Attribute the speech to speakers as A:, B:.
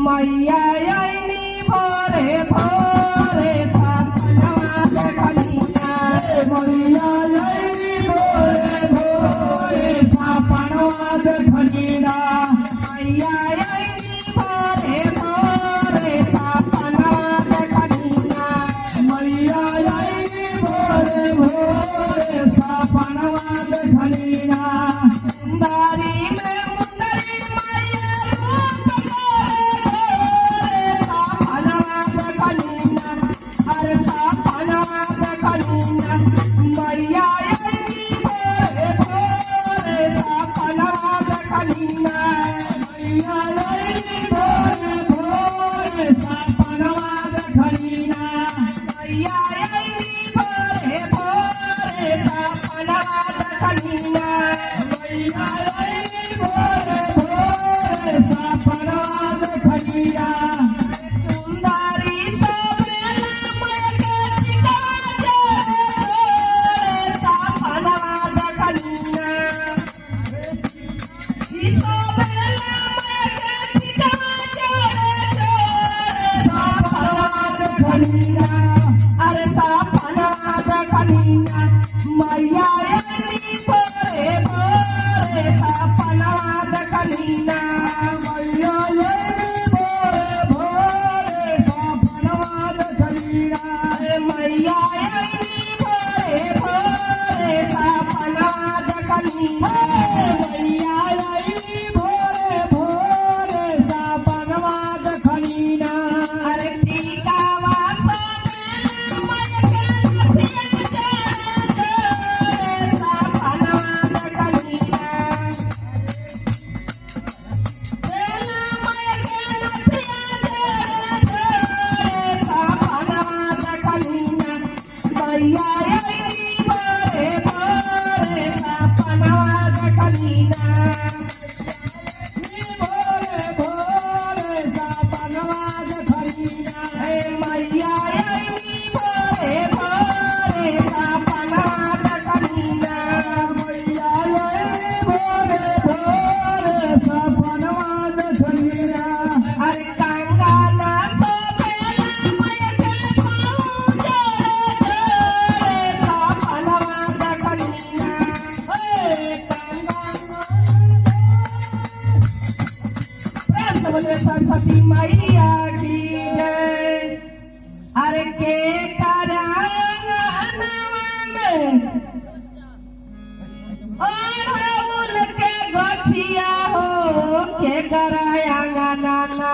A: मैया आईनी भोरे भोरे सपनवा देखनिया
B: मैया आईनी भोरे भोरे सपनवा देखनिया
A: मैया आईनी भोरे भोरे सपनवा देखनिया
B: मैया आईनी भोरे भोरे सपनवा देखनिया
A: सुंदरी में मुंदरी मैया रूप गोरे गोरे सपनवा देखनिया अरे सपनवा देखनिया मैया आईनी भोरे भोरे सपनवा देखनिया
B: मैया आईनी भोरे भोरे सपनवा देखनिया
A: मैया आईनी भोरे भोरे सपनवा देखनिया
B: मैया आईनी भोरे भोरे सपनवा देखनिया
A: सुंदरी सवेला मयके टिका जोरे सपनवा देखनिया ई सवेला मयके टिका जोरे सपनवा देखनिया अरे सपनवा देखनिया मैया आईनी भोरे भोरे सपनवा देखनिया
B: मैया आईनी भोरे भोरे सपनवा देखनिया
A: अरे मैया आईनी भोरे भोरे सपनवा देखनिया
B: मैया आईनी भोरे भोरे सपनवा देखनिया
A: अरे टीकावा सवेला मयके नथिया जोरे सपनवा देखनिया बेला मयके नथिया जोरे सपनवा देखनिया मैया आईनी भोरे भोरे सपनवा देखनिया
B: भोरे भोरे सपनवा देखनिया
A: मैया आईनी भोरे भोरे सपनवा देखनिया
B: मैया आईनी भोरे भोरे सपनवा देखनिया
A: अरे कंगना सोभेला मयके भाऊ जोरे जोरे सपनवा देखनिया प्रेम से बोले सरस्वती मैया की जय। अरे के करांगनवा में अड़हुल के गछिया हो के करांगना